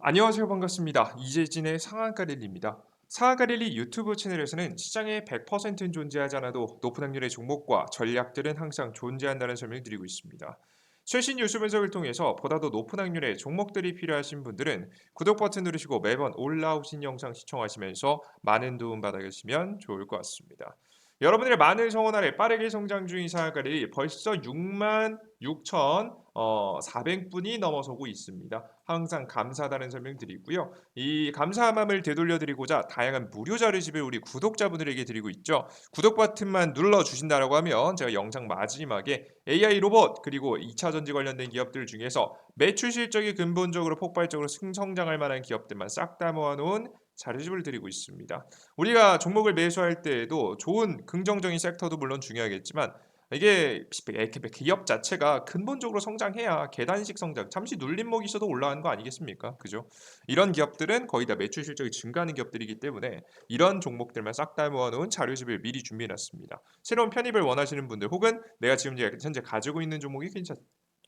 안녕하세요. 반갑습니다. 이재진의 상한가 랠리입니다. 상한가 랠리 유튜브 채널에서는 시장에 100%는 존재하지 않아도 높은 확률의 종목과 전략들은 항상 존재한다는 설명을 드리고 있습니다. 최신 뉴스 분석을 통해서 보다 더 높은 확률의 종목들이 필요하신 분들은 구독 버튼 누르시고 매번 올라오신 영상 시청하시면서 많은 도움 받아가시면 좋을 것 같습니다. 여러분들의 많은 성원 아래 빠르게 성장 중인 상한가를 벌써 6만 6천 400분이 넘어서고 있습니다. 항상 감사하다는 설명 드리고요. 이 감사한 마음을 되돌려드리고자 다양한 무료 자료집을 우리 구독자분들에게 드리고 있죠. 구독 버튼만 눌러주신다라고 하면 제가 영상 마지막에 AI 로봇 그리고 2차 전지 관련된 기업들 중에서 매출 실적이 근본적으로 폭발적으로 승성장할 만한 기업들만 싹 다 모아놓은 자료집을 드리고 있습니다. 우리가 종목을 매수할 때에도 좋은 긍정적인 섹터도 물론 중요하겠지만 이게 기업 자체가 근본적으로 성장해야 계단식 성장, 잠시 눌림목이 있어도 올라가는 거 아니겠습니까? 그죠? 이런 기업들은 거의 다 매출 실적이 증가하는 기업들이기 때문에 이런 종목들만 싹 다 모아놓은 자료집을 미리 준비해놨습니다. 새로운 편입을 원하시는 분들 혹은 내가 지금 현재 가지고 있는 종목이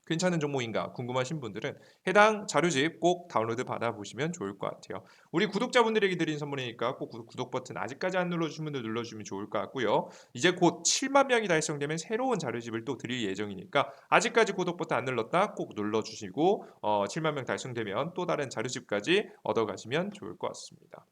괜찮은 종목인가 궁금하신 분들은 해당 자료집 꼭 다운로드 받아보시면 좋을 것 같아요. 우리 구독자분들에게 드린 선물이니까 꼭 구독 버튼 아직까지 안 눌러주신 분들 눌러주시면 좋을 것 같고요. 이제 곧 7만 명이 달성되면 새로운 자료집을 또 드릴 예정이니까 아직까지 구독 버튼 안 눌렀다 꼭 눌러주시고 7만 명 달성되면 또 다른 자료집까지 얻어가시면 좋을 것 같습니다.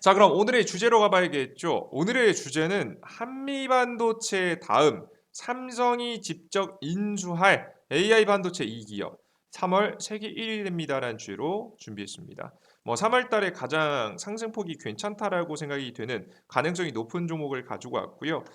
자, 그럼 오늘의 주제로 가봐야겠죠. 오늘의 주제는 한미반도체 다음 삼성이 직접 인수할 AI 반도체 2기업 3월 세계 1위 됩니다라는 주제로 준비했습니다. 3월 달에 가장 상승폭이 괜찮다라고 생각이 되는 가능성이 높은 종목을 가지고 왔고요.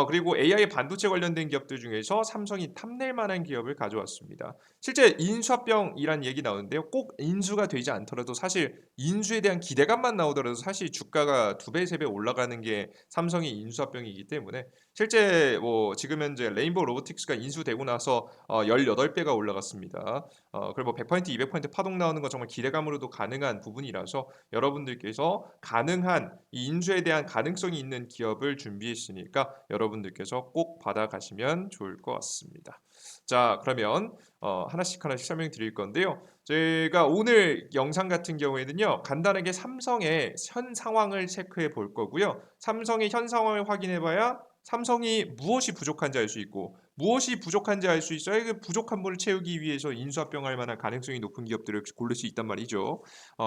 그리고 AI 반도체 관련된 기업들 중에서 삼성이 탐낼 만한 기업을 가져왔습니다. 실제 인수합병이란 얘기 나오는데요. 꼭 인수가 되지 않더라도 사실 인수에 대한 기대감만 나오더라도 사실 주가가 두 배, 세 배 올라가는 게 삼성의 인수합병이기 때문에 실제 지금 현재 레인보우 로보틱스가 인수되고 나서 18배가 올라갔습니다. 그리고 100%, 200% 파동 나오는 건 정말 기대감으로도 가능한 부분이라서 여러분들께서 가능한 이 인수에 대한 가능성이 있는 기업을 준비했으니까 여러분들께서 꼭 받아가시면 좋을 것 같습니다. 자, 그러면 하나씩 하나씩 설명드릴 건데요. 제가 오늘 영상 같은 경우에는요, 간단하게 삼성의 현 상황을 체크해 볼 거고요. 삼성의 현 상황을 확인해 봐야 삼성이 무엇이 부족한지 알 수 있고, 무엇이 부족한지 알 수 있어야 그 부족한 분을 채우기 위해서 인수합병할 만한 가능성이 높은 기업들을 고를 수 있단 말이죠.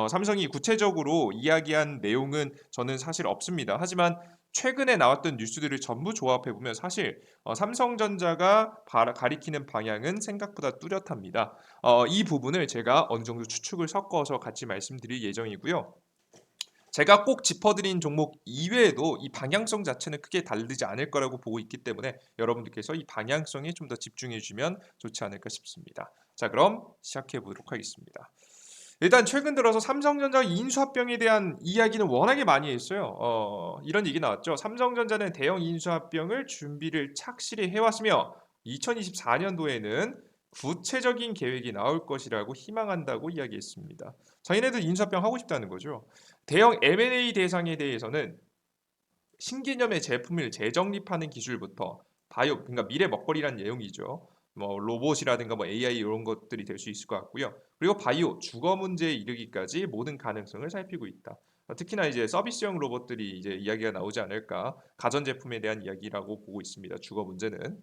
삼성이 구체적으로 이야기한 내용은 저는 사실 없습니다. 하지만 최근에 나왔던 뉴스들을 전부 조합해 보면 사실 삼성전자가 가리키는 방향은 생각보다 뚜렷합니다. 이 부분을 제가 어느 정도 추측을 섞어서 같이 말씀드릴 예정이고요. 제가 꼭 짚어드린 종목 이외에도 이 방향성 자체는 크게 다르지 않을 거라고 보고 있기 때문에 여러분들께서 이 방향성에 좀 더 집중해 주시면 좋지 않을까 싶습니다. 자, 그럼 시작해 보도록 하겠습니다. 일단 최근 들어서 삼성전자 인수합병에 대한 이야기는 워낙에 많이 했어요. 이런 얘기 나왔죠. 삼성전자는 대형 인수합병을 준비를 착실히 해왔으며 2024년도에는 구체적인 계획이 나올 것이라고 희망한다고 이야기했습니다. 자기네들 인수합병 하고 싶다는 거죠. 대형 M&A 대상에 대해서는 신개념의 제품을 재정립하는 기술부터 바이오, 그러니까 미래 먹거리란 내용이죠. 로봇이라든가 AI 이런 것들이 될 수 있을 것 같고요. 그리고 바이오, 주거 문제에 이르기까지 모든 가능성을 살피고 있다. 특히나 이제 서비스형 로봇들이 이제 이야기가 나오지 않을까. 가전제품에 대한 이야기라고 보고 있습니다. 주거 문제는.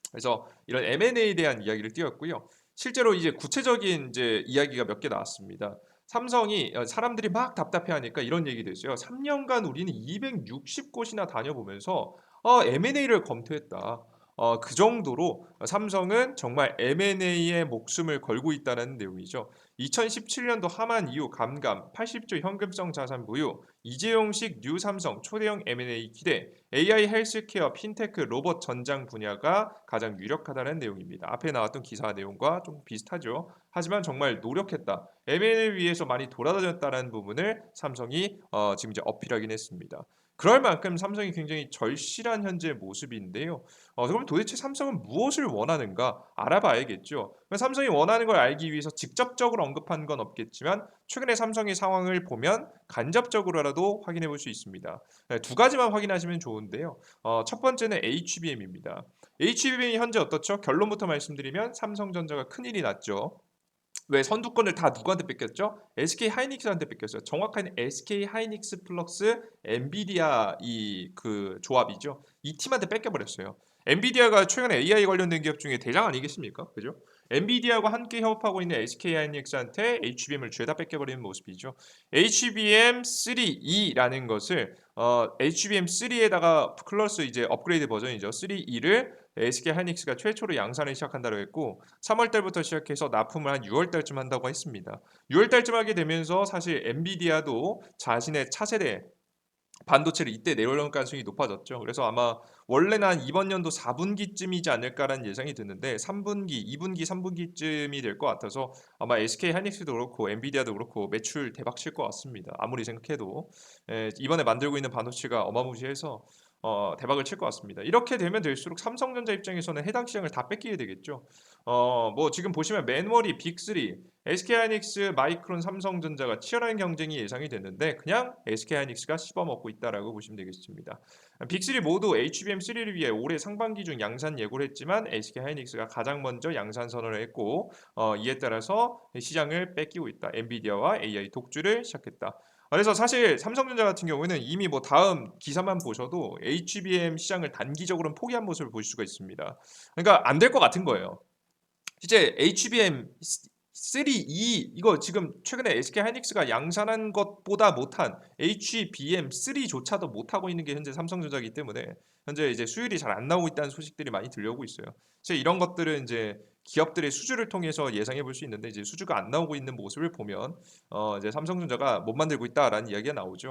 그래서 이런 M&A에 대한 이야기를 띄웠고요. 실제로 이제 구체적인 이제 이야기가 몇 개 나왔습니다. 삼성이 사람들이 막 답답해하니까 이런 얘기도 있어요. 3년간 우리는 260곳이나 다녀보면서 M&A를 검토했다. 그 정도로 삼성은 정말 M&A에 목숨을 걸고 있다는 내용이죠. 2017년도 하만 이후 감감, 80조 현금성 자산 보유, 이재용식 뉴 삼성 초대형 M&A 기대, AI 헬스케어, 핀테크, 로봇 전장 분야가 가장 유력하다는 내용입니다. 앞에 나왔던 기사 내용과 좀 비슷하죠. 하지만 정말 노력했다. M&A를 위해서 많이 돌아다녔다는 부분을 삼성이 지금 이제 어필하긴 했습니다. 그럴 만큼 삼성이 굉장히 절실한 현재 모습인데요. 그럼 도대체 삼성은 무엇을 원하는가 알아봐야겠죠. 삼성이 원하는 걸 알기 위해서 직접적으로 언급한 건 없겠지만 최근에 삼성의 상황을 보면 간접적으로라도 확인해 볼 수 있습니다. 네, 두 가지만 확인하시면 좋은데요. 첫 번째는 HBM입니다. HBM이 현재 어떻죠? 결론부터 말씀드리면 삼성전자가 큰일이 났죠. 왜 선두권을 다 누구한테 뺏겼죠? SK 하이닉스한테 뺏겼어요. 정확한 SK 하이닉스 플러스 엔비디아 이 그 조합이죠. 이 팀한테 뺏겨버렸어요. 엔비디아가 최근에 AI 관련된 기업 중에 대장 아니겠습니까? 그죠? 엔비디아와 함께 협업하고 있는 SK 하이닉스한테 HBM을 죄다 뺏겨버리는 모습이죠. HBM3E라는 것을 HBM3에다가 플러스 이제 업그레이드 버전이죠. 3E를 SK 하이닉스가 최초로 양산을 시작한다고 했고 3월 달부터 시작해서 납품을 한 6월 달쯤 한다고 했습니다. 6월 달쯤 하게 되면서 사실 엔비디아도 자신의 차세대 반도체를 이때 내려올 가능성이 높아졌죠. 그래서 아마 원래는 한 이번 연도 4분기쯤이지 않을까라는 예상이 드는데 3분기, 2분기, 3분기쯤이 될 것 같아서 아마 SK 하이닉스도 그렇고 엔비디아도 그렇고 매출 대박 칠 것 같습니다. 아무리 생각해도 이번에 만들고 있는 반도체가 어마무시해서 대박을 칠 것 같습니다. 이렇게 되면 될수록 삼성전자 입장에서는 해당 시장을 다 뺏기게 되겠죠. 뭐 지금 보시면 맨워리, 빅3, SK하이닉스, 마이크론, 삼성전자가 치열한 경쟁이 예상이 됐는데 그냥 SK하이닉스가 씹어먹고 있다라고 보시면 되겠습니다. 빅3 모두 HBM3를 위해 올해 상반기 중 양산 예고를 했지만 SK하이닉스가 가장 먼저 양산 선언을 했고 이에 따라서 시장을 뺏기고 있다. 엔비디아와 AI 독주를 시작했다. 그래서 사실 삼성전자 같은 경우에는 이미 뭐 다음 기사만 보셔도 HBM 시장을 단기적으로는 포기한 모습을 볼 수가 있습니다. 그러니까 안 될 것 같은 거예요. 실제 HBM 3E 이거 지금 최근에 SK 하이닉스가 양산한 것보다 못한 HBM3조차도 못하고 있는 게 현재 삼성전자이기 때문에 현재 이제 수율이 잘 안 나오고 있다는 소식들이 많이 들려오고 있어요. 사실 이런 것들은 이제 기업들의 수주를 통해서 예상해 볼 수 있는데 이제 수주가 안 나오고 있는 모습을 보면 이제 삼성전자가 못 만들고 있다라는 이야기가 나오죠.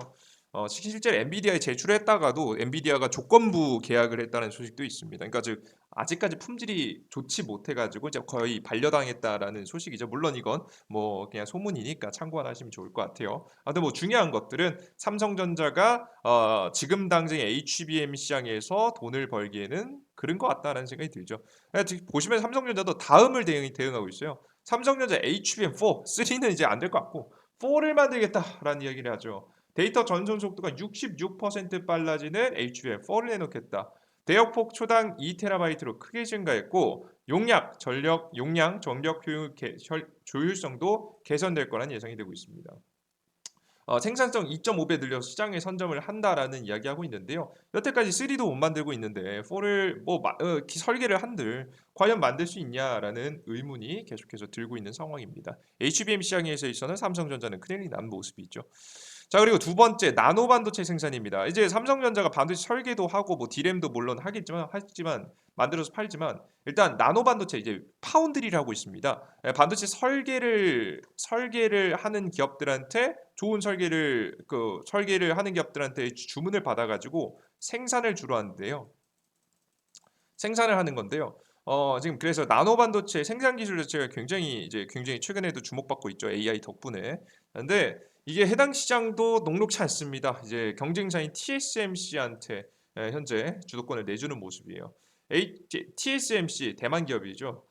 실제 엔비디아에 제출했다가도 엔비디아가 조건부 계약을 했다는 소식도 있습니다. 그러니까 즉 아직까지 품질이 좋지 못해가지고 이제 거의 반려당했다라는 소식이죠. 물론 이건 뭐 그냥 소문이니까 참고 하시면 좋을 것 같아요. 아무튼 뭐 중요한 것들은 삼성전자가 지금 당장 HBM 시장에서 돈을 벌기에는 그런 것 같다라는 생각이 들죠. 지금 보시면 삼성전자도 다음을 대응하고 있어요. 삼성전자 HBM4, 3는 이제 안 될 것 같고 4를 만들겠다라는 이야기를 하죠. 데이터 전송 속도가 66% 빨라지는 HBM4를 내놓겠다. 대역폭 초당 2TB로 크게 증가했고 용량, 전력 조율성도 개선될 거란 예상이 되고 있습니다. 생산성 2.5배 늘려서 시장에 선점을 한다라는 이야기하고 있는데요. 여태까지 3도 못 만들고 있는데 4를 뭐 설계를 한들 과연 만들 수 있냐라는 의문이 계속해서 들고 있는 상황입니다. HBM 시장에서 있어서는 삼성전자는 큰일이 난 모습이 있죠. 자 그리고 두 번째 나노 반도체 생산입니다. 이제 삼성전자가 반도체 설계도 하고 뭐 디램도 물론 하겠지만 만들어서 팔지만 일단 나노 반도체 이제 파운드리라고 있습니다. 반도체 설계를 하는 기업들한테 좋은 설계를 하는 기업들한테 주문을 받아가지고 생산을 주로 하는데요. 생산을 하는 건데요. 지금 그래서 나노 반도체 생산 기술 자체가 굉장히 최근에도 주목받고 있죠. AI 덕분에. 근데 이게 해당 시장도 녹록치 않습니다. 이제 경쟁사인 TSMC한테 현재 주도권을 내주는 모습이에요. TSMC 대만 기업이죠.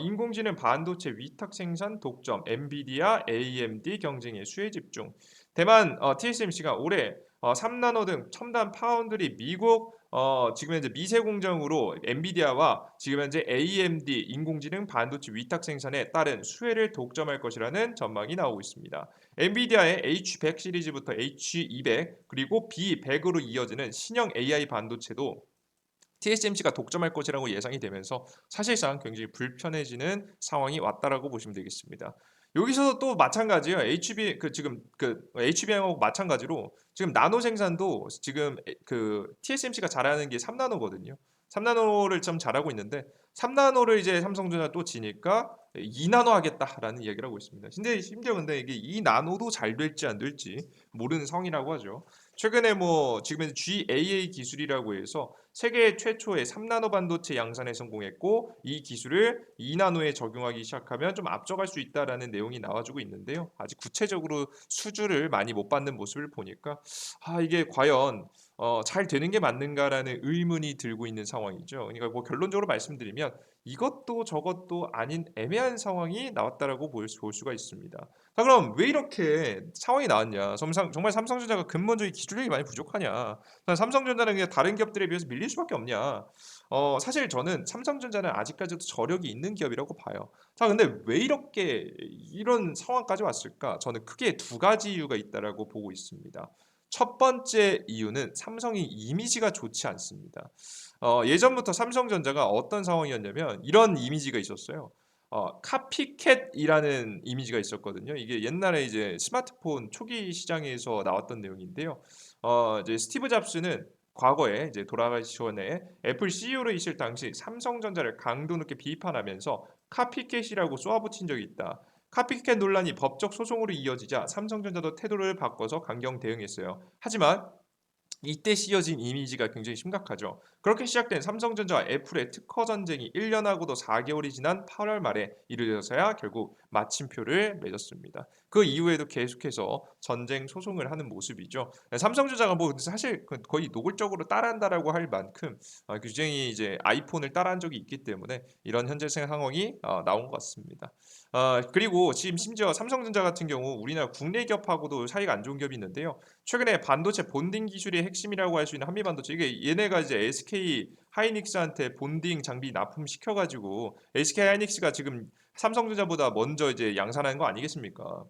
인공지능 반도체 위탁 생산 독점, 엔비디아, AMD 경쟁의 수혜 집중. 대만 TSMC가 올해 3나노 등 첨단 파운드리 미국 지금 현재 미세 공장으로 엔비디아와 지금 현재 AMD 인공지능 반도체 위탁 생산에 따른 수혜를 독점할 것이라는 전망이 나오고 있습니다. 엔비디아의 H100 시리즈부터 H200 그리고 B100으로 이어지는 신형 AI 반도체도 TSMC가 독점할 것이라고 예상이 되면서 사실상 굉장히 불편해지는 상황이 왔다라고 보시면 되겠습니다. 여기서도 또 마찬가지예요. HBM하고 마찬가지로 지금 나노 생산도 지금 TSMC가 잘하는 게 3나노거든요. 3나노를 좀 잘하고 있는데 3나노를 이제 삼성전자 또 지니까 2나노 하겠다라는 이야기를 하고 있습니다. 심지어 근데 이게 2나노도 잘 될지 안 될지 모르는 상황이라고 하죠. 최근에 뭐 지금 GAA 기술이라고 해서 세계 최초의 3나노 반도체 양산에 성공했고 이 기술을 2나노에 적용하기 시작하면 좀 앞서갈 수 있다라는 내용이 나와주고 있는데요. 아직 구체적으로 수주를 많이 못 받는 모습을 보니까 이게 과연 잘 되는 게 맞는가라는 의문이 들고 있는 상황이죠. 그러니까 뭐 결론적으로 말씀드리면 이것도 저것도 아닌 애매한 상황이 나왔다라고 볼 수가 있습니다. 자, 그럼 왜 이렇게 상황이 나왔냐? 정말 삼성전자가 근본적인 기술력이 많이 부족하냐? 삼성전자는 그냥 다른 기업들에 비해서 밀릴 수밖에 없냐? 사실 저는 삼성전자는 아직까지도 저력이 있는 기업이라고 봐요. 자, 근데 왜 이렇게 이런 상황까지 왔을까? 저는 크게 두 가지 이유가 있다라고 보고 있습니다. 첫 번째 이유는 삼성이 이미지가 좋지 않습니다. 예전부터 삼성전자가 어떤 상황이었냐면 이런 이미지가 있었어요. 카피캣이라는 이미지가 있었거든요. 이게 옛날에 이제 스마트폰 초기 시장에서 나왔던 내용인데요. 이제 스티브 잡스는 과거에 이제 돌아가시 전에 애플 CEO로 있을 당시 삼성전자를 강도 높게 비판하면서 카피캣이라고 쏘아붙인 적이 있다. 카피캣 논란이 법적 소송으로 이어지자 삼성전자도 태도를 바꿔서 강경 대응했어요. 하지만 이때 씌어진 이미지가 굉장히 심각하죠. 그렇게 시작된 삼성전자와 애플의 특허 전쟁이 1년하고도 4개월이 지난 8월 말에 이르러서야 결국 마침표를 맺었습니다. 그 이후에도 계속해서 전쟁 소송을 하는 모습이죠. 삼성전자가 뭐 사실 거의 노골적으로 따라한다라고 할 만큼 규정이 이제 아이폰을 따라한 적이 있기 때문에 이런 현재 상황이 나온 것 같습니다. 그리고 지금 심지어 삼성전자 같은 경우 우리나라 국내 기업하고도 사이가 안 좋은 기업이 있는데요. 최근에 반도체 본딩 기술이 핵심이라고 할 수 있는 한미 반도체 이게 얘네가 이제 SK 하이닉스한테 본딩 장비 납품시켜 가지고 SK 하이닉스가 지금 삼성전자보다 먼저 이제 양산하는 거 아니겠습니까?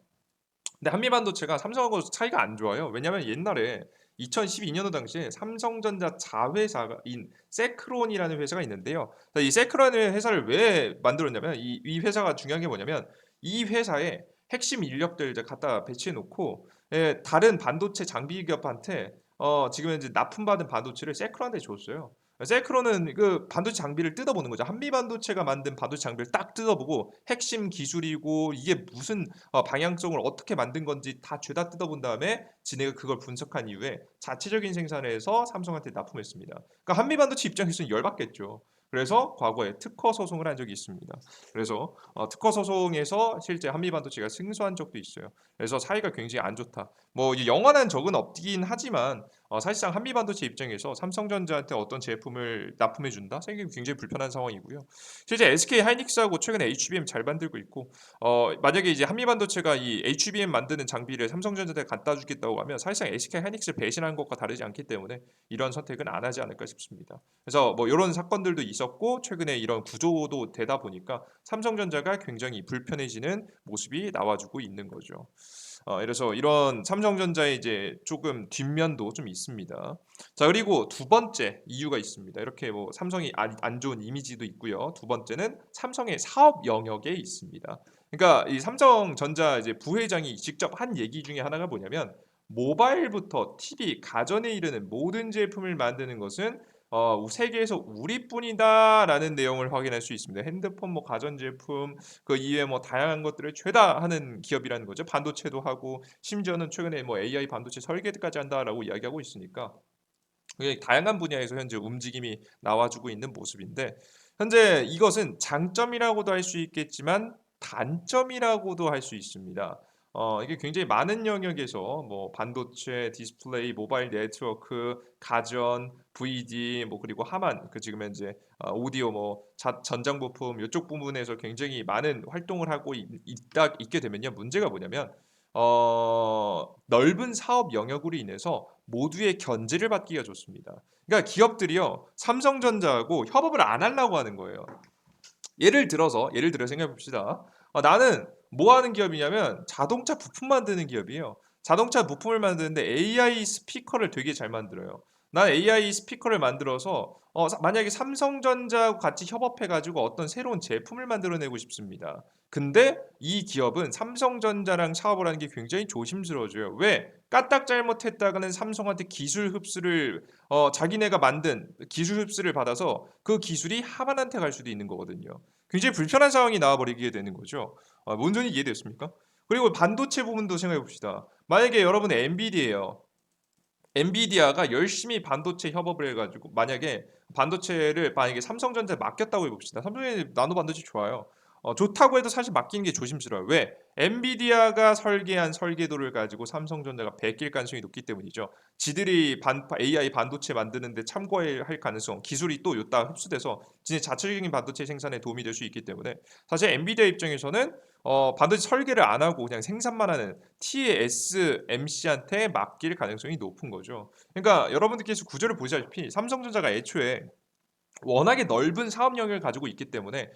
근데 한미 반도체가 삼성하고 차이가 안 좋아요. 왜냐면 옛날에 2012년도 당시에 삼성전자 자회사인 세크론이라는 회사가 있는데요. 이 세크론이라는 회사를 왜 만들었냐면 이 회사가 중요한 게 뭐냐면 이 회사에 핵심 인력들 이제 갖다 배치해 놓고 다른 반도체 장비 기업한테 지금 이제 납품받은 반도체를 세크론한테 줬어요. 세크론은 그 반도체 장비를 뜯어보는 거죠. 한미 반도체가 만든 반도체 장비를 딱 뜯어보고 핵심 기술이고 이게 무슨 방향성을 어떻게 만든 건지 다 죄다 뜯어본 다음에 지네가 그걸 분석한 이후에 자체적인 생산을 해서 삼성한테 납품했습니다. 그러니까 한미 반도체 입장에서는 열받겠죠. 그래서 과거에 특허 소송을 한 적이 있습니다. 그래서 특허 소송에서 실제 한미 반도체가 승소한 적도 있어요. 그래서 사이가 굉장히 안 좋다. 뭐 영원한 적은 없긴 하지만 사실상 한미 반도체 입장에서 삼성전자한테 어떤 제품을 납품해 준다? 생각이 굉장히 불편한 상황이고요. 실제 SK 하이닉스하고 최근에 HBM 잘 만들고 있고 만약에 이제 한미 반도체가 이 HBM 만드는 장비를 삼성전자한테 갖다 주겠다고 하면 사실상 SK 하이닉스를 배신한 것과 다르지 않기 때문에 이런 선택은 안 하지 않을까 싶습니다. 그래서 뭐 이런 사건들도 있었고 최근에 이런 구조도 되다 보니까 삼성전자가 굉장히 불편해지는 모습이 나와주고 있는 거죠. 그래서 이런 삼성전자의 이제 조금 뒷면도 좀 있습니다. 자, 그리고 두 번째 이유가 있습니다. 이렇게 뭐 삼성이 안 좋은 이미지도 있고요. 두 번째는 삼성의 사업 영역에 있습니다. 그러니까 이 삼성전자 이제 부회장이 직접 한 얘기 중에 하나가 뭐냐면 모바일부터 TV, 가전에 이르는 모든 제품을 만드는 것은 세계에서 우리뿐이다라는 내용을 확인할 수 있습니다. 핸드폰, 뭐 가전제품, 그 이외에 뭐 다양한 것들을 죄다 하는 기업이라는 거죠. 반도체도 하고 심지어는 최근에 뭐 AI 반도체 설계까지 한다라고 이야기하고 있으니까 굉장히 다양한 분야에서 현재 움직임이 나와주고 있는 모습인데 현재 이것은 장점이라고도 할 수 있겠지만 단점이라고도 할 수 있습니다. 이게 굉장히 많은 영역에서 뭐 반도체, 디스플레이, 모바일 네트워크, 가전, VD 뭐 그리고 하만 그 지금 현재 오디오 뭐 전장 부품 이쪽 부분에서 굉장히 많은 활동을 하고 있게 되면요. 문제가 뭐냐면 넓은 사업 영역으로 인해서 모두의 견제를 받기가 좋습니다. 그러니까 기업들이요. 삼성전자하고 협업을 안 하려고 하는 거예요. 예를 들어 생각해 봅시다. 나는 뭐 하는 기업이냐면 자동차 부품 만드는 기업이에요. 자동차 부품을 만드는데 AI 스피커를 되게 잘 만들어요. 난 AI 스피커를 만들어서 만약에 삼성전자하고 같이 협업해 가지고 어떤 새로운 제품을 만들어내고 싶습니다. 근데 이 기업은 삼성전자랑 사업을 하는 게 굉장히 조심스러워져요. 왜? 까딱 잘못했다가는 삼성한테 기술 흡수를 자기네가 만든 기술 흡수를 받아서 그 기술이 하만한테 갈 수도 있는 거거든요. 굉장히 불편한 상황이 나와버리게 되는 거죠. 뭔 소리 이해됐습니까? 그리고 반도체 부분도 생각해 봅시다. 만약에 여러분 엔비디아예요. 엔비디아가 열심히 반도체 협업을 해가지고 만약에 반도체를 만약에 삼성전자에 맡겼다고 해봅시다. 삼성전자 나노 반도체 좋아요. 좋다고 해도 사실 맡기는 게 조심스러워요. 왜? 엔비디아가 설계한 설계도를 가지고 삼성전자가 베낄 가능성이 높기 때문이죠. 지들이 AI 반도체 만드는데 참고할 가능성, 기술이 또 요따 흡수돼서 진짜 자체적인 반도체 생산에 도움이 될 수 있기 때문에 사실 엔비디아 입장에서는 반도체 설계를 안 하고 그냥 생산만 하는 TSMC한테 맡길 가능성이 높은 거죠. 그러니까 여러분들께서 구조를 보시다시피 삼성전자가 애초에 워낙에 넓은 사업 영역을 가지고 있기 때문에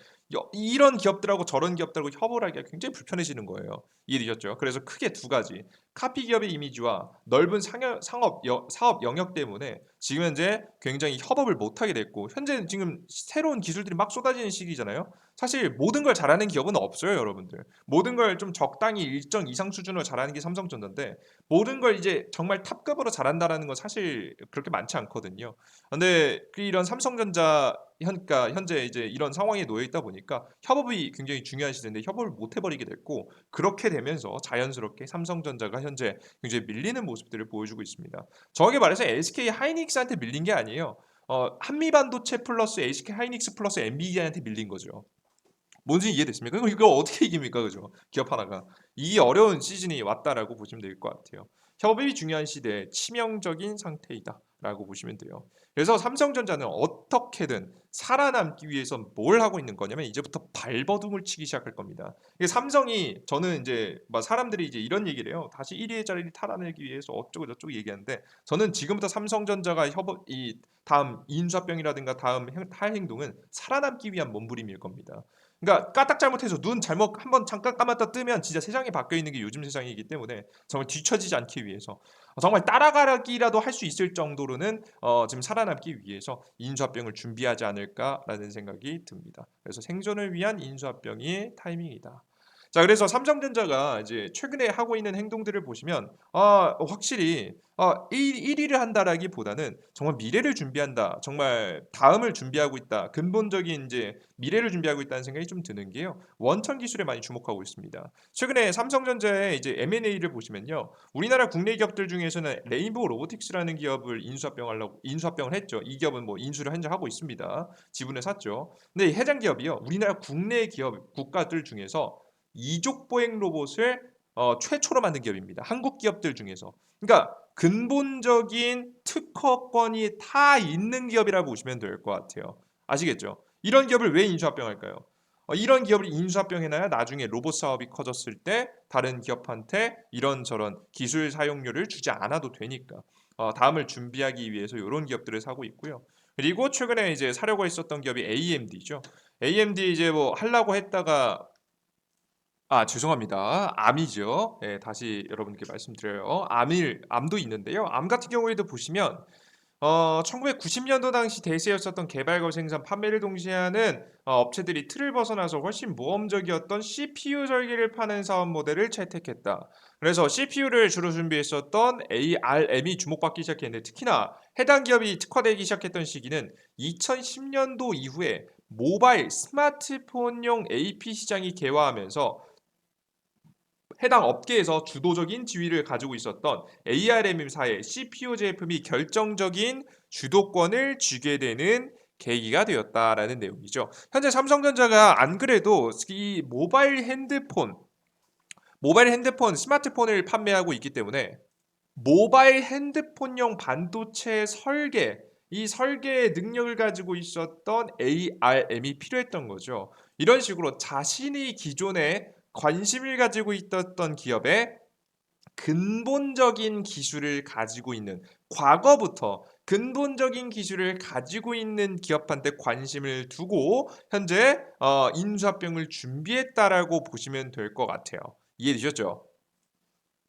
이런 기업들하고 저런 기업들하고 협업을 하기가 굉장히 불편해지는 거예요. 이해되셨죠? 그래서 크게 두 가지. 카피 기업의 이미지와 넓은 사업 영역 때문에 지금 현재 굉장히 협업을 못하게 됐고 현재 지금 새로운 기술들이 막 쏟아지는 시기잖아요. 사실 모든 걸 잘하는 기업은 없어요, 여러분들. 모든 걸 좀 적당히 일정 이상 수준으로 잘하는 게 삼성전자인데 모든 걸 이제 정말 탑급으로 잘한다라는 건 사실 그렇게 많지 않거든요. 근데 이런 삼성전자 그러니까 현재 이제 이런 상황에 놓여 있다 보니까 협업이 굉장히 중요한 시대인데 협업을 못 해버리게 됐고 그렇게 되면서 자연스럽게 삼성전자가 현재 굉장히 밀리는 모습들을 보여주고 있습니다. 정확히 말해서 SK 하이닉스한테 밀린 게 아니에요. 한미반도체 플러스 SK 하이닉스 플러스 엔비디아한테 밀린 거죠. 뭔지 이해됐습니까? 그럼 이거 어떻게 이깁니까? 그죠? 기업 하나가. 이 어려운 시즌이 왔다라고 보시면 될 것 같아요. 협업이 중요한 시대에 치명적인 상태이다. 라고 보시면 돼요. 그래서 삼성전자는 어떻게든 살아남기 위해서 뭘 하고 있는 거냐면 이제부터 발버둥을 치기 시작할 겁니다. 이게 삼성이 저는 이제 막 사람들이 이제 이런 얘기를 해요. 다시 1위의 자리를 탈환하기 위해서 어쩌고 저쩌고 얘기하는데 저는 지금부터 삼성전자가 이 다음 인수합병이라든가 다음 할 행동은 살아남기 위한 몸부림일 겁니다. 그러니까 까딱 잘못해서 눈 잘못 한번 잠깐 감았다 뜨면 진짜 세상이 바뀌어 있는 게 요즘 세상이기 때문에 정말 뒤처지지 않기 위해서 정말 따라가기라도 할 수 있을 정도로는 지금 살아남기 위해서 인수합병을 준비하지 않을까라는 생각이 듭니다. 그래서 생존을 위한 인수합병이 타이밍이다. 자, 그래서 삼성전자가 이제 최근에 하고 있는 행동들을 보시면 확실히 1위를 한다라기보다는 정말 미래를 준비한다. 정말 다음을 준비하고 있다. 근본적인 이제 미래를 준비하고 있다는 생각이 좀 드는 게요. 원천 기술에 많이 주목하고 있습니다. 최근에 삼성전자의 이제 M&A를 보시면요. 우리나라 국내 기업들 중에서는 레인보우 로보틱스라는 기업을 인수합병을 했죠. 이 기업은 뭐 인수를 현재 하고 있습니다. 지분을 샀죠. 근데 이 해당 기업이요. 우리나라 국내 기업 국가들 중에서 이족 보행 로봇을 최초로 만든 기업입니다. 한국 기업들 중에서. 그러니까 근본적인 특허권이 다 있는 기업이라고 보시면 될 것 같아요. 아시겠죠? 이런 기업을 왜 인수합병할까요? 이런 기업을 인수합병해놔야 나중에 로봇 사업이 커졌을 때 다른 기업한테 이런저런 기술 사용료를 주지 않아도 되니까 다음을 준비하기 위해서 이런 기업들을 사고 있고요. 그리고 최근에 이제 사려고 했었던 기업이 AMD죠. AMD 이제 뭐 하려고 했다가 죄송합니다. 암이죠. 예, 다시 여러분께 말씀드려요. 암도 있는데요. 암 같은 경우에도 보시면 1990년도 당시 대세였었던 개발과 생산, 판매를 동시에 하는 업체들이 틀을 벗어나서 훨씬 모험적이었던 CPU 설계를 파는 사업 모델을 채택했다. 그래서 CPU를 주로 준비했었던 ARM이 주목받기 시작했는데 특히나 해당 기업이 특화되기 시작했던 시기는 2010년도 이후에 모바일 스마트폰용 AP 시장이 개화하면서 해당 업계에서 주도적인 지위를 가지고 있었던 ARM사의 CPU 제품이 결정적인 주도권을 쥐게 되는 계기가 되었다라는 내용이죠. 현재 삼성전자가 안 그래도 이 모바일 핸드폰, 스마트폰을 판매하고 있기 때문에 모바일 핸드폰용 반도체 설계, 이 설계의 능력을 가지고 있었던 ARM이 필요했던 거죠. 이런 식으로 자신이 기존에 관심을 가지고 있었던 기업에 근본적인 기술을 가지고 있는 과거부터 근본적인 기술을 가지고 있는 기업한테 관심을 두고 현재 인수합병을 준비했다라고 보시면 될 것 같아요. 이해되셨죠?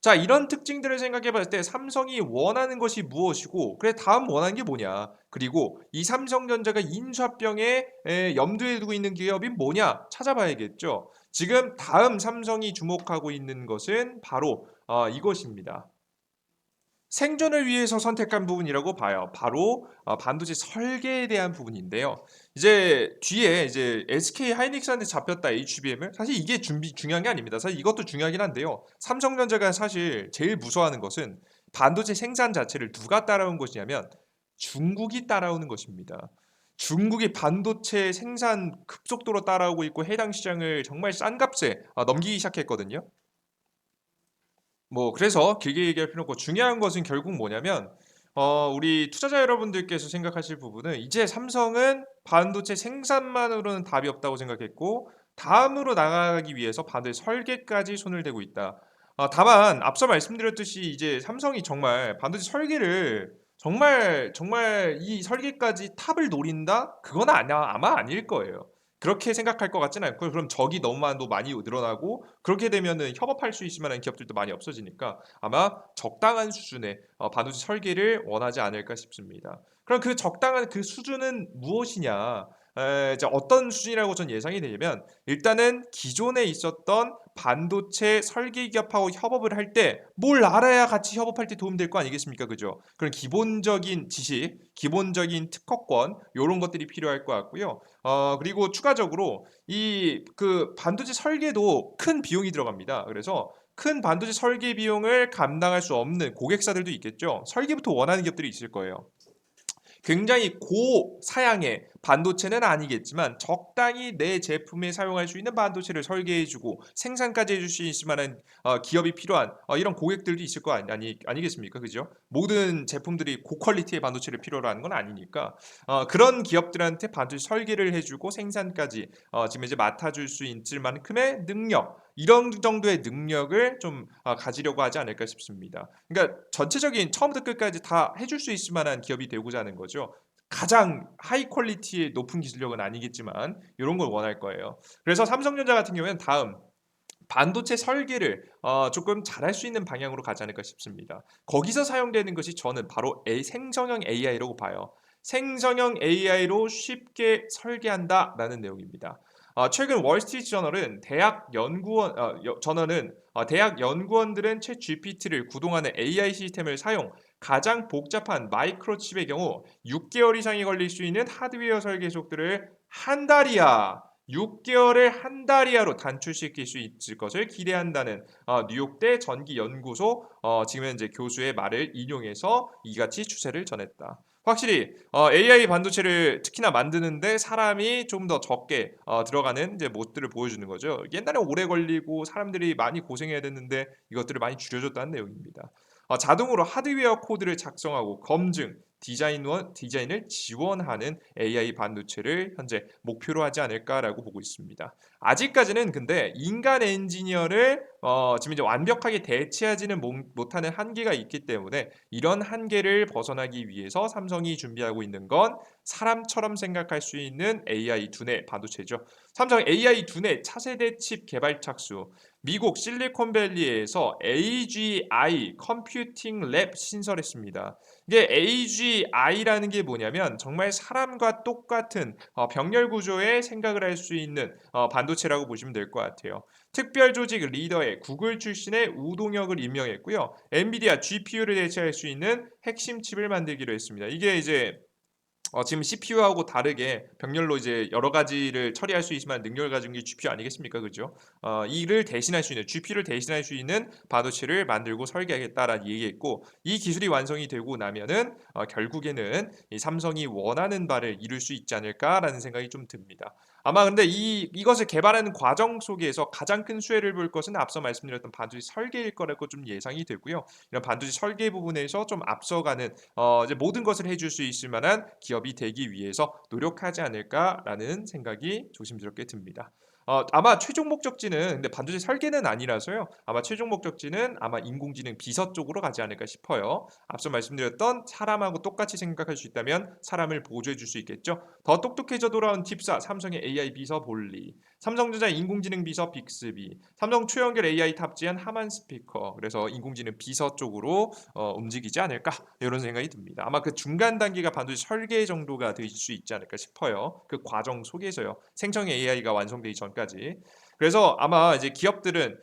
자, 이런 특징들을 생각해 봤을 때 삼성이 원하는 것이 무엇이고 그래 다음 원하는 게 뭐냐? 그리고 이 삼성전자가 인수합병에 염두에 두고 있는 기업이 뭐냐? 찾아봐야겠죠. 지금 다음 삼성이 주목하고 있는 것은 바로 이것입니다. 생존을 위해서 선택한 부분이라고 봐요. 바로 반도체 설계에 대한 부분인데요. 이제 뒤에 이제 SK 하이닉스한테 잡혔다 HBM을 사실 이게 중요한 게 아닙니다. 사실 이것도 중요하긴 한데요. 삼성전자가 사실 제일 무서워하는 것은 반도체 생산 자체를 누가 따라온 것이냐면 중국이 따라오는 것입니다. 중국이 반도체 생산 급속도로 따라오고 있고 해당 시장을 정말 싼 값에 넘기기 시작했거든요. 뭐 그래서 길게 얘기할 필요 없고 중요한 것은 결국 뭐냐면 우리 투자자 여러분들께서 생각하실 부분은 이제 삼성은 반도체 생산만으로는 답이 없다고 생각했고 다음으로 나아가기 위해서 반도체 설계까지 손을 대고 있다. 다만 앞서 말씀드렸듯이 이제 삼성이 정말 반도체 설계를 정말 이 설계까지 탑을 노린다? 그건 아마 아닐 거예요. 그렇게 생각할 것 같지는 않고요. 그럼 적이 너무 많이 늘어나고 그렇게 되면은 협업할 수 있을 만한 기업들도 많이 없어지니까 아마 적당한 수준의 반도체 설계를 원하지 않을까 싶습니다. 그럼 그 적당한 그 수준은 무엇이냐? 이제 어떤 수준이라고 전 예상이 되냐면 일단은 기존에 있었던 반도체 설계 기업하고 협업을 할 때 뭘 알아야 같이 협업할 때 도움 될 거 아니겠습니까? 그죠? 그런 기본적인 지식, 기본적인 특허권 요런 것들이 필요할 것 같고요. 그리고 추가적으로 이 그 반도체 설계도 큰 비용이 들어갑니다. 그래서 큰 반도체 설계 비용을 감당할 수 없는 고객사들도 있겠죠. 설계부터 원하는 기업들이 있을 거예요. 굉장히 고사양의 반도체는 아니겠지만 적당히 내 제품에 사용할 수 있는 반도체를 설계해주고 생산까지 해줄 수 있을 만한 기업이 필요한 이런 고객들도 있을 거 아니겠습니까? 그죠? 모든 제품들이 고퀄리티의 반도체를 필요로 하는 건 아니니까 그런 기업들한테 반도체 설계를 해주고 생산까지 지금 이제 맡아줄 수 있을 만큼의 능력 이런 정도의 능력을 좀 가지려고 하지 않을까 싶습니다. 그러니까 전체적인 처음부터 끝까지 다 해줄 수 있을 만한 기업이 되고자 하는 거죠. 가장 하이 퀄리티의 높은 기술력은 아니겠지만 이런 걸 원할 거예요. 그래서 삼성전자 같은 경우에는 다음 반도체 설계를 조금 잘할 수 있는 방향으로 가지 않을까 싶습니다. 거기서 사용되는 것이 저는 바로 생성형 AI라고 봐요. 생성형 AI로 쉽게 설계한다라는 내용입니다. 최근 월스트리트 저널은 대학 연구원들은 챗 GPT를 구동하는 AI 시스템을 사용 가장 복잡한 마이크로칩의 경우 6개월 이상이 걸릴 수 있는 하드웨어 설계 속도를 한 달이야. 6개월을 한 달이하로 단축시킬 수 있을 것을 기대한다는 뉴욕대 전기연구소 지금 현재 교수의 말을 인용해서 이같이 추세를 전했다. 확실히 AI 반도체를 특히나 만드는데 사람이 좀 더 적게 들어가는 이제 모습들을 보여주는 거죠. 옛날에 오래 걸리고 사람들이 많이 고생해야 됐는데 이것들을 많이 줄여줬다는 내용입니다. 자동으로 하드웨어 코드를 작성하고 검증, 디자인을 지원하는 AI 반도체를 현재 목표로 하지 않을까라고 보고 있습니다. 아직까지는 근데 인간 엔지니어를 지금 이제 완벽하게 대체하지는 못하는 한계가 있기 때문에 이런 한계를 벗어나기 위해서 삼성이 준비하고 있는 건 사람처럼 생각할 수 있는 AI 두뇌 반도체죠. 삼성 AI 두뇌 차세대 칩 개발 착수, 미국 실리콘밸리에서 AGI 컴퓨팅 랩 신설했습니다. 이게 AGI라는 게 뭐냐면 정말 사람과 똑같은 병렬 구조의 생각을 할 수 있는 반도체라고 보시면 될 것 같아요. 특별조직 리더에 구글 출신의 우동혁을 임명했고요. 엔비디아 GPU를 대체할 수 있는 핵심 칩을 만들기로 했습니다. 이게 이제 지금 CPU하고 다르게 병렬로 이제 여러 가지를 처리할 수 있을 만한 능력을 가진 게 GPU 아니겠습니까? 그죠? 이를 대신할 수 있는 GPU를 대신할 수 있는 반도체를 만들고 설계하겠다라는 얘기했고 이 기술이 완성이 되고 나면은 결국에는 이 삼성이 원하는 바를 이룰 수 있지 않을까라는 생각이 좀 듭니다. 아마 근데 이것을 개발하는 과정 속에서 가장 큰 수혜를 볼 것은 앞서 말씀드렸던 반도체 설계일 거라고 좀 예상이 되고요. 이런 반도체 설계 부분에서 좀 앞서가는 이제 모든 것을 해줄 수 있을 만한 기업이 되기 위해서 노력하지 않을까라는 생각이 조심스럽게 듭니다. 아마 최종 목적지는 근데 반도체 설계는 아니라서요. 아마 최종 목적지는 아마 인공지능 비서 쪽으로 가지 않을까 싶어요. 앞서 말씀드렸던 사람하고 똑같이 생각할 수 있다면 사람을 보조해 줄 수 있겠죠. 더 똑똑해져 돌아온 팁사 삼성의 AI 비서 볼리, 삼성전자 인공지능 비서 빅스비, 삼성 초연결 AI 탑재한 하만 스피커. 그래서 인공지능 비서 쪽으로 움직이지 않을까 이런 생각이 듭니다. 아마 그 중간 단계가 반도체 설계 정도가 될 수 있지 않을까 싶어요. 그 과정 속에서요. 생성 AI가 완성되기 전까지. 그래서 아마 이제 기업들은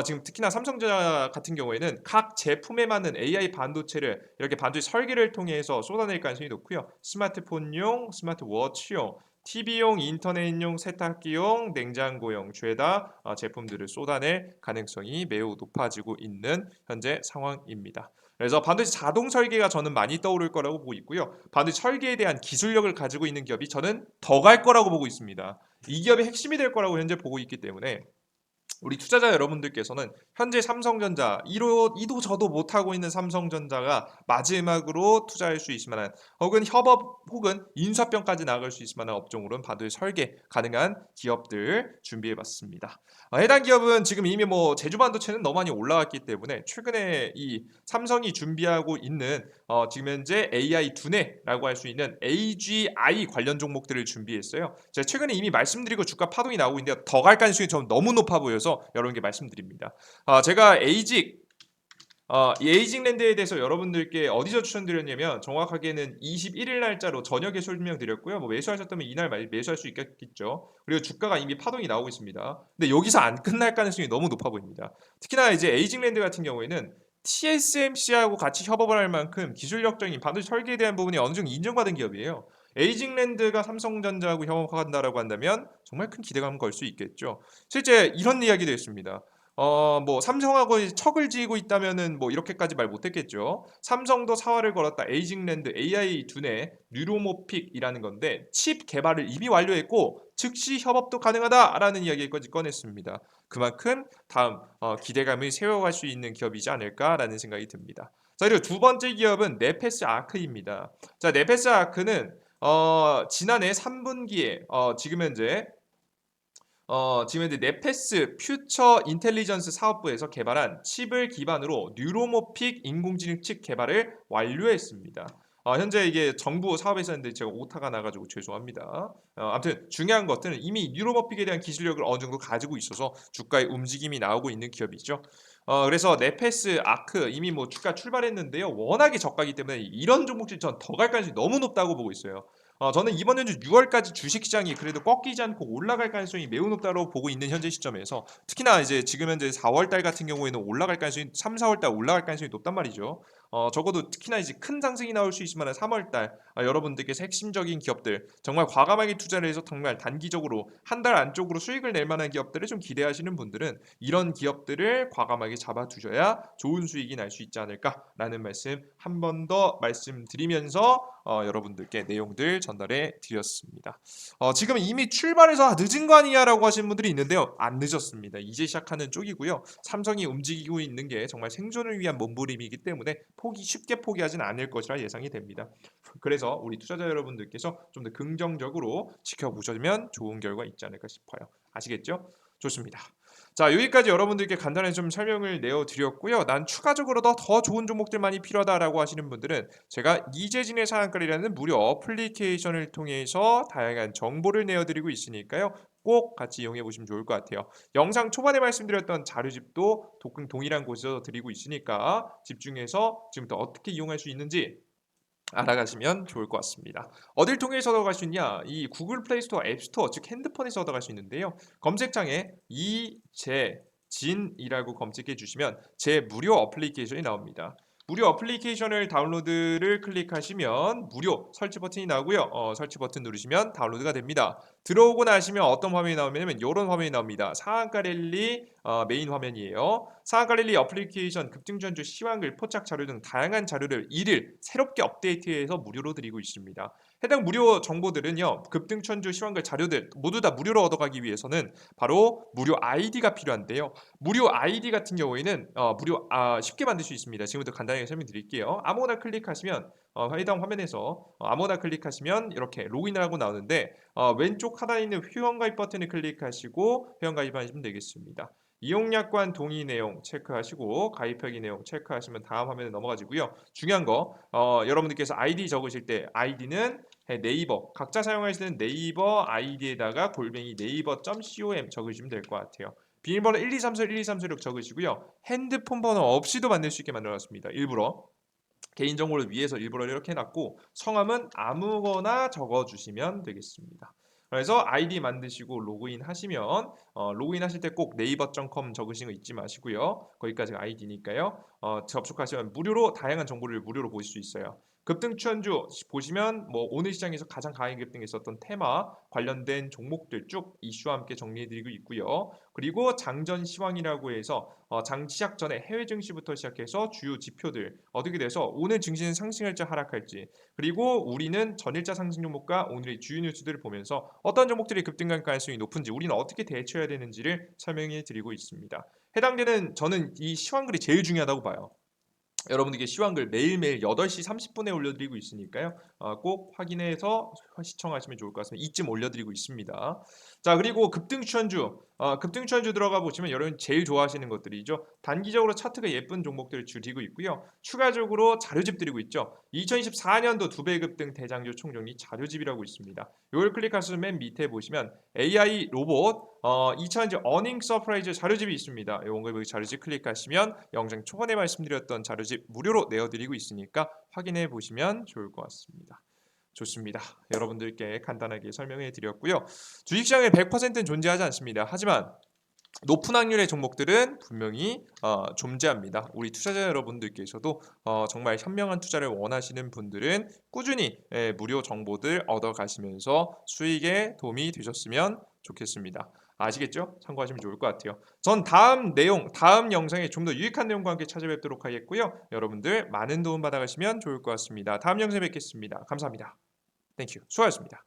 지금 특히나 삼성전자 같은 경우에는 각 제품에 맞는 AI 반도체를 이렇게 반도체 설계를 통해서 쏟아낼 가능성이 높고요. 스마트폰용, 스마트워치용 TV용, 인터넷용, 세탁기용, 냉장고용 죄다 제품들을 쏟아낼 가능성이 매우 높아지고 있는 현재 상황입니다. 그래서 반드시 자동 설계가 저는 많이 떠오를 거라고 보고 있고요. 반드시 설계에 대한 기술력을 가지고 있는 기업이 저는 더 갈 거라고 보고 있습니다. 이 기업이 핵심이 될 거라고 현재 보고 있기 때문에 우리 투자자 여러분들께서는 현재 삼성전자 이도 저도 못하고 있는 삼성전자가 마지막으로 투자할 수 있을 만한 혹은 협업 혹은 인수합병까지 나갈 수 있을 만한 업종으로는 반드시 설계 가능한 기업들 준비해봤습니다. 해당 기업은 지금 이미 뭐 제주 반도체는 너무 많이 올라왔기 때문에 최근에 이 삼성이 준비하고 있는 지금 현재 AI 두뇌라고 할 수 있는 AGI 관련 종목들을 준비했어요. 제가 최근에 이미 말씀드리고 주가 파동이 나오고 있는데 더 갈 가능성이 좀 너무 높아 보여서 여러분께 말씀드립니다. 제가 이 에이징랜드에 대해서 여러분들께 어디서 추천드렸냐면 정확하게는 21일 날짜로 저녁에 설명드렸고요. 뭐 매수하셨다면 이날 매수할 수 있겠죠. 그리고 주가가 이미 파동이 나오고 있습니다. 근데 여기서 안 끝날 가능성이 너무 높아 보입니다. 특히나 이제 에이징랜드 같은 경우에는 TSMC하고 같이 협업을 할 만큼 기술력적인 반도체 설계에 대한 부분이 어느 정도 인정받은 기업이에요. 에이징랜드가 삼성전자하고 협업한다라고 한다면 정말 큰 기대감 걸 수 있겠죠. 실제 이런 이야기도 있습니다. 뭐 삼성하고 척을 지고 있다면은 뭐 이렇게까지 말 못했겠죠. 삼성도 사활을 걸었다. 에이징랜드 AI 두뇌 뉴로모픽이라는 건데 칩 개발을 이미 완료했고 즉시 협업도 가능하다라는 이야기까지 꺼냈습니다. 그만큼 다음 기대감을 세워갈 수 있는 기업이지 않을까라는 생각이 듭니다. 자, 그리고 두 번째 기업은 네페스 아크입니다. 자, 네페스 아크는 지난해 3분기에 지금 현재 네페스 퓨처 인텔리전스 사업부에서 개발한 칩을 기반으로 뉴로모픽 인공지능 칩 개발을 완료했습니다. 현재 이게 정부 사업에서 했는데 제가 오타가 나가지고 죄송합니다. 아무튼 중요한 것들은 이미 뉴로모픽에 대한 기술력을 어느 정도 가지고 있어서 주가의 움직임이 나오고 있는 기업이죠. 그래서 네페스 아크 이미 뭐 주가 출발했는데요. 워낙에 저가기 때문에 이런 종목들 전 더 갈 가능성이 너무 높다고 보고 있어요. 저는 이번 연주 6월까지 주식시장이 그래도 꺾이지 않고 올라갈 가능성이 매우 높다고 보고 있는 현재 시점에서 특히나 이제 지금 현재 4월달 같은 경우에는 올라갈 가능성이 3, 4월달 올라갈 가능성이 높단 말이죠. 적어도 특히나 이제 큰 상승이 나올 수 있을 만한 3월달 여러분들께서 핵심적인 기업들 정말 과감하게 투자를 해서 정말 단기적으로 한 달 안쪽으로 수익을 낼 만한 기업들을 좀 기대하시는 분들은 이런 기업들을 과감하게 잡아두셔야 좋은 수익이 날 수 있지 않을까라는 말씀 한 번 더 말씀드리면서 여러분들께 내용들 전달해 드렸습니다. 지금 이미 출발해서 늦은 거 아니냐라고 하시는 분들이 있는데요. 안 늦었습니다. 이제 시작하는 쪽이고요. 삼성이 움직이고 있는 게 정말 생존을 위한 몸부림이기 때문에 쉽게 포기하진 않을 것이라 예상이 됩니다. 그래서 우리 투자자 여러분들께서 좀 더 긍정적으로 지켜보시면 좋은 결과 있지 않을까 싶어요. 아시겠죠? 좋습니다. 자, 여기까지 여러분들께 간단히 좀 설명을 내어드렸고요. 난 추가적으로 더 좋은 종목들 많이 필요하다라고 하시는 분들은 제가 이재진의 상한가리라는 무료 어플리케이션을 통해서 다양한 정보를 내어드리고 있으니까요. 꼭 같이 이용해 보시면 좋을 것 같아요. 영상 초반에 말씀드렸던 자료집도 동일한 곳에서 드리고 있으니까 집중해서 지금부터 어떻게 이용할 수 있는지 알아가시면 좋을 것 같습니다. 어딜 통해서 얻어갈 수 있냐? 이 구글 플레이 스토어, 앱 스토어, 즉 핸드폰에서 얻어갈 수 있는데요. 검색창에 이재진이라고 검색해 주시면 제 무료 어플리케이션이 나옵니다. 무료 어플리케이션을 다운로드를 클릭하시면 무료 설치 버튼이 나오고요. 설치 버튼 누르시면 다운로드가 됩니다. 들어오고 나시면 어떤 화면이 나오냐면 이런 화면이 나옵니다. 상한가 랠리 메인 화면이에요. 상한가 랠리 어플리케이션 급등전주 시황글 포착 자료 등 다양한 자료를 일일 새롭게 업데이트해서 무료로 드리고 있습니다. 해당 무료 정보들은요. 급등천주 시황글 자료들 모두 다 무료로 얻어가기 위해서는 바로 무료 아이디가 필요한데요. 무료 아이디 같은 경우에는 쉽게 만들 수 있습니다. 지금부터 간단하게 설명드릴게요. 아무거나 클릭하시면 해당 화면에서 아무거나 클릭하시면 이렇게 로그인을 하고 나오는데 왼쪽 하단에 있는 회원가입 버튼을 클릭하시고 회원가입하시면 되겠습니다. 이용약관 동의 내용 체크하시고 가입하기 내용 체크하시면 다음 화면에 넘어가지고요. 중요한 거 여러분들께서 아이디 적으실 때 아이디는 네이버 각자 사용하시는 네이버 아이디에다가 골뱅이 네이버.com 적으시면 될 것 같아요. 비밀번호 1234 12346 적으시고요. 핸드폰 번호 없이도 만들 수 있게 만들어놨습니다. 일부러 개인정보를 위해서 일부러 이렇게 해놨고 성함은 아무거나 적어주시면 되겠습니다. 그래서 아이디 만드시고 로그인 하시면 로그인 하실 때 꼭 네이버.com 적으시는 거 잊지 마시고요. 거기까지가 아이디니까요. 접속하시면 무료로 다양한 정보를 무료로 보실 수 있어요. 급등 추천주 보시면 뭐 오늘 시장에서 가장 강하게 급등했었던 테마 관련된 종목들 쭉 이슈와 함께 정리해드리고 있고요. 그리고 장전 시황이라고 해서 장 시작 전에 해외 증시부터 시작해서 주요 지표들 어떻게 돼서 오늘 증시는 상승할지 하락할지, 그리고 우리는 전일자 상승 종목과 오늘의 주요 뉴스들을 보면서 어떤 종목들이 급등할 가능성이 높은지, 우리는 어떻게 대처해야 되는지를 설명해 드리고 있습니다. 해당되는 저는 이 시황글이 제일 중요하다고 봐요. 여러분들께 시황글 매일매일 8시 30분에 올려드리고 있으니까요. 꼭 확인해서 시청하시면 좋을 것 같습니다. 이쯤 올려드리고 있습니다. 자, 그리고 급등 추천주, 급등 추천주 들어가 보시면 여러분 제일 좋아하시는 것들이죠. 단기적으로 차트가 예쁜 종목들을 줄이고 있고요. 추가적으로 자료집 드리고 있죠. 2024년도 2배 급등 대장주 총정리 자료집이라고 있습니다. 이걸 클릭하시면 맨 밑에 보시면 AI 로봇 2000년 어닝 서프라이즈 자료집이 있습니다. 이거 자료집 클릭하시면 영상 초반에 말씀드렸던 자료집 무료로 내어드리고 있으니까 확인해 보시면 좋을 것 같습니다. 좋습니다. 여러분들께 간단하게 설명해 드렸고요. 주식시장에 100%는 존재하지 않습니다. 하지만 높은 확률의 종목들은 분명히 존재합니다. 우리 투자자 여러분들께서도 정말 현명한 투자를 원하시는 분들은 꾸준히 무료 정보들 얻어가시면서 수익에 도움이 되셨으면 좋겠습니다. 아시겠죠? 참고하시면 좋을 것 같아요. 전 다음 영상에 좀 더 유익한 내용과 함께 찾아뵙도록 하겠고요. 여러분들 많은 도움 받아가시면 좋을 것 같습니다. 다음 영상에 뵙겠습니다. 감사합니다. 땡큐. 수고하셨습니다.